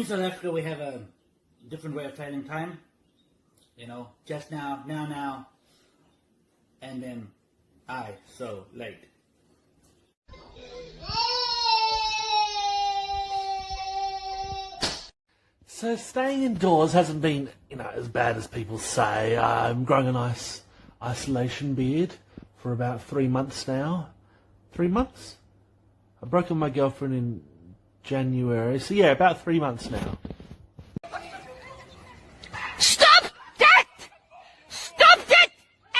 South Africa, we have a different way of telling time. You know, just now, now, and then so late. So staying indoors hasn't been, as bad as people say. I'm growing a nice isolation beard for about 3 months now. 3 months? I broke up with my girlfriend in January, so yeah, about 3 months now. Stop that! Stop that!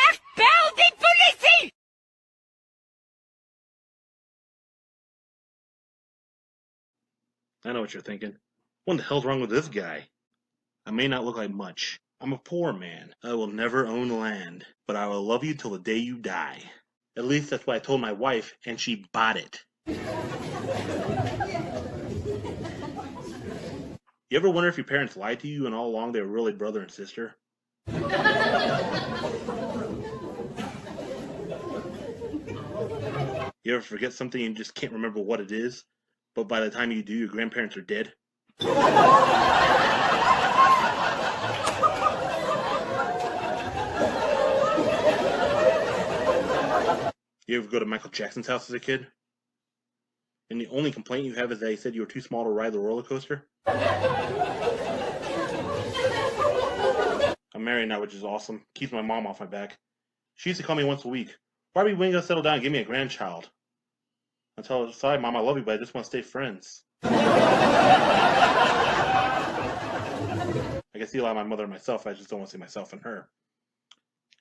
Ek bel die polisie! I know what you're thinking. What the hell's wrong with this guy? I may not look like much. I'm a poor man. I will never own land, but I will love you till the day you die. At least that's what I told my wife, and she bought it. You ever wonder if your parents lied to you and all along they were really brother and sister? You ever forget something and you just can't remember what it is, but by the time you do, your grandparents are dead? You ever go to Michael Jackson's house as a kid? And the only complaint you have is that he said you were too small to ride the roller coaster? I'm married now, which is awesome. Keeps my mom off my back. She used to call me once a week. Robbie, when you gonna settle down and give me a grandchild? I tell her, sorry, Mom, I love you, but I just want to stay friends. I can see a lot of my mother and myself. I just don't want to see myself and her.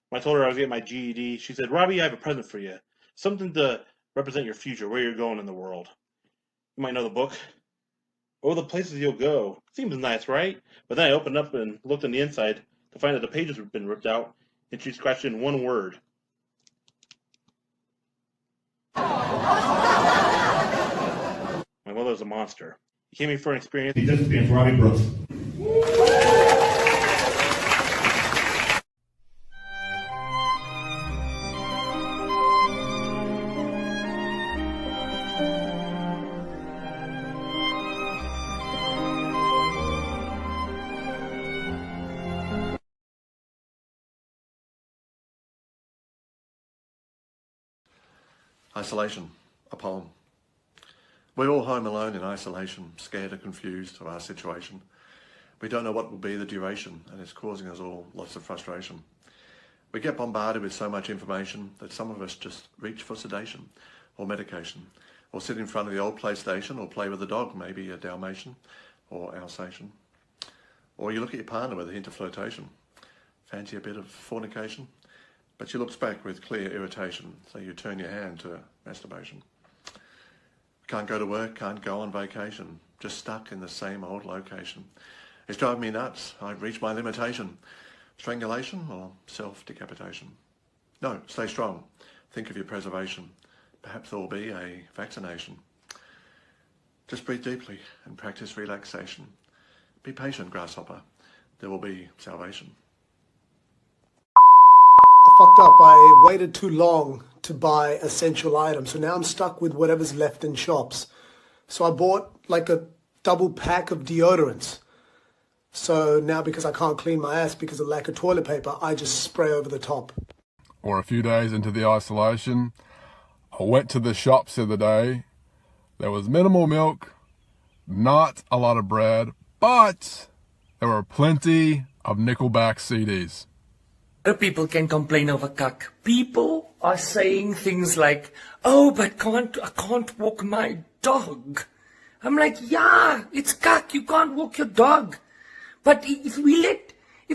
When I told her I was getting my GED, she said, Robbie, I have a present for you. Something to represent your future, where you're going in the world. You might know the book. Oh, the places you'll go. Seems nice, right? But then I opened up and looked on the inside to find that the pages had been ripped out, and she scratched in one word. My mother's a monster. He came here for an experience. He does experience Robbie Brooks. Isolation, a poem. We're all home alone in isolation, scared or confused of our situation. We don't know what will be the duration, and it's causing us all lots of frustration. We get bombarded with so much information that some of us just reach for sedation or medication, or sit in front of the old PlayStation or play with a dog, maybe a Dalmatian or Alsatian. Or you look at your partner with a hint of flirtation. Fancy a bit of fornication? But she looks back with clear irritation, so you turn your hand to masturbation. Can't go to work, can't go on vacation, just stuck in the same old location. It's driving me nuts, I've reached my limitation. Strangulation or self-decapitation? No, stay strong, think of your preservation. Perhaps there will be a vaccination. Just breathe deeply and practice relaxation. Be patient, grasshopper, there will be salvation. Fucked up. I waited too long to buy essential items, so now I'm stuck with whatever's left in shops. So I bought like a double pack of deodorants. So now, because I can't clean my ass because of lack of toilet paper, I just spray over the top. Or a few days into the isolation, I went to the shops the other day. There was minimal milk, not a lot of bread, but there were plenty of Nickelback CDs. People can complain over cuck. People are saying things like, oh, but I can't walk my dog. I'm like, yeah, it's cuck. You can't walk your dog. But if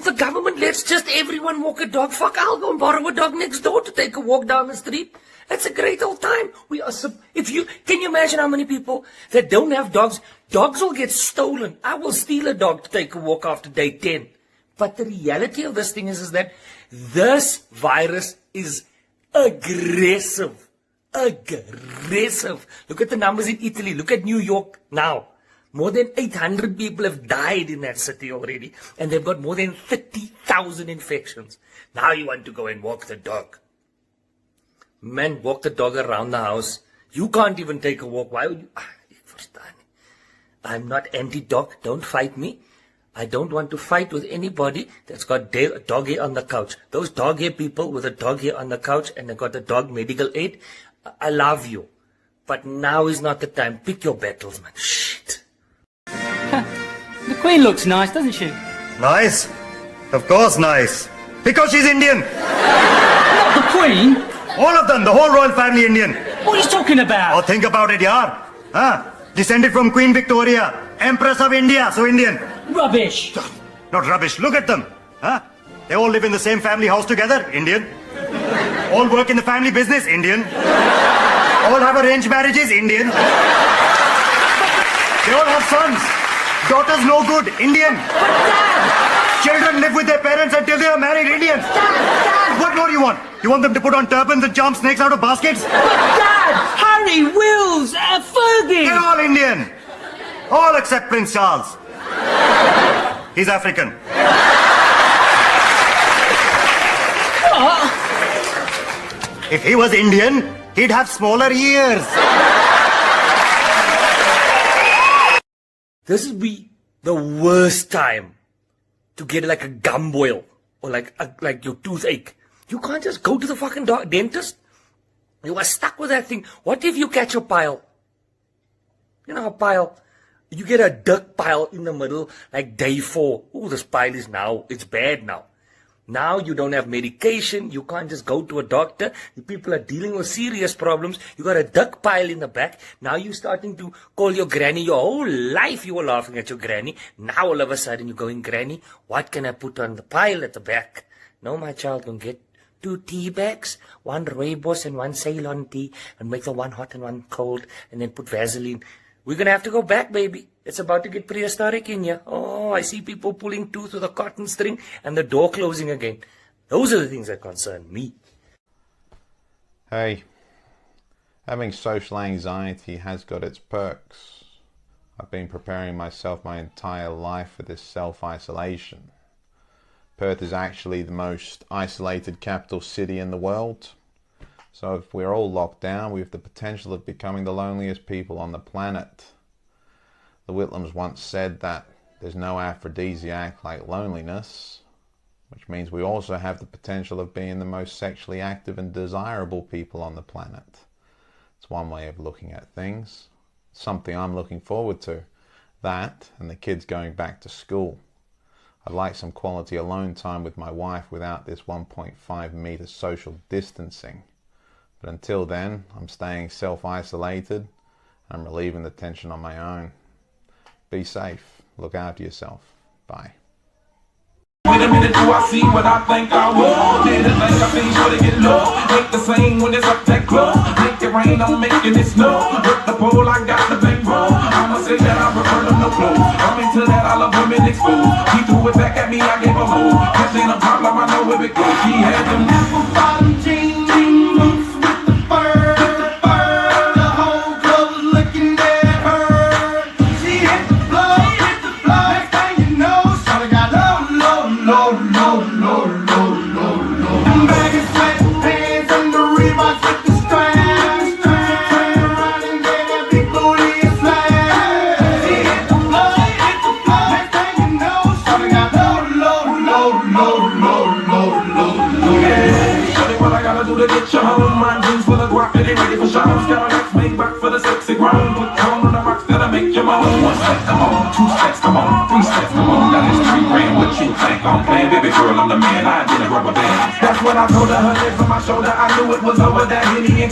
the government lets just everyone walk a dog, fuck, I'll go and borrow a dog next door to take a walk down the street. That's a great old time. Can you imagine how many people that don't have dogs? Dogs will get stolen. I will steal a dog to take a walk after day 10. But the reality of this thing is that this virus is aggressive. Aggressive. Look at the numbers in Italy. Look at New York now. More than 800 people have died in that city already. And they've got more than 30,000 infections. Now you want to go and walk the dog. Man, walk the dog around the house. You can't even take a walk. Why would you? I'm not anti-dog. Don't fight me. I don't want to fight with anybody that's got dog hair on the couch. Those dog hair people with a dog hair on the couch and they got a dog medical aid, I love you. But now is not the time. Pick your battles, man. Shit. The Queen looks nice, doesn't she? Nice? Of course nice. Because she's Indian. Not the Queen. All of them, the whole royal family Indian. What are you talking about? Oh, think about it, yaar. Huh? Descended from Queen Victoria, Empress of India, so Indian. Rubbish. Not rubbish, look at them. Huh? They all live in the same family house together, Indian. All work in the family business, Indian. All have arranged marriages, Indian. They all have sons. Daughters no good, Indian. But Dad! Children live with their parents until they are married, Indian. Dad! What more do you want? You want them to put on turbans and charm snakes out of baskets? But Dad! Harry, Wills, Fergie! They're all Indian. All except Prince Charles. He's African. What? If he was Indian, he'd have smaller ears. This would be the worst time to get like a gum boil or like your toothache. You can't just go to the fucking dentist. You are stuck with that thing. What if you catch a pile? You know a pile? You get a dirt pile in the middle, like day 4. Oh, this pile is it's bad now. Now you don't have medication. You can't just go to a doctor. The people are dealing with serious problems. You got a duck pile in the back. Now you're starting to call your granny. Your whole life you were laughing at your granny. Now all of a sudden you're going, Granny, what can I put on the pile at the back? No, my child, can get 2 tea bags, 1 rooibos and 1 Ceylon tea, and make the one hot and one cold, and then put Vaseline. We're going to have to go back, baby. It's about to get prehistoric in here. Oh, I see people pulling tooth with a cotton string and the door closing again. Those are the things that concern me. Hey, having social anxiety has got its perks. I've been preparing myself my entire life for this self-isolation. Perth is actually the most isolated capital city in the world. So if we're all locked down, we have the potential of becoming the loneliest people on the planet. The Whitlams once said that there's no aphrodisiac like loneliness, which means we also have the potential of being the most sexually active and desirable people on the planet. It's one way of looking at things. Something I'm looking forward to. That and the kids going back to school. I'd like some quality alone time with my wife without this 1.5 meter social distancing. But until then, I'm staying self-isolated and relieving the tension on my own. Be safe. Look after yourself. Bye. Wait a minute, do I see what I think I will? Did it think I seen sure to get low? Make the same when it's up that close. Make it rain, I'm making it snow. With the pole, I got the big roll. I'ma say that I prefer them no clothes. I'm into that, I love women exposed. She threw it back at me, I gave her hold. Catch in a problem, I know where it goes. She had them apple bottom jeans, boots with the fur. The whole club was looking at her. She hit the floor, next thing you know, shawty got low. Baggy sweatpants and the Reeboks with the straps. Turn around and get that big booty a slap. She hit the floor, next thing you know, shawty got low. Yeah, shawty, what I gotta do to get you home? My jeans full of guap, it ain't ready for shows. Got a next made back for the sexy grown. Put tone on the rocks that'll make you moan. 1 step, come on, 2 steps, come on, 3 steps, come on. Now it's 3 grand, what you think I'm playing? Baby girl, I'm the man, I did a rubber band. That's when I told her legs on my shoulder, I knew it was over that Henny and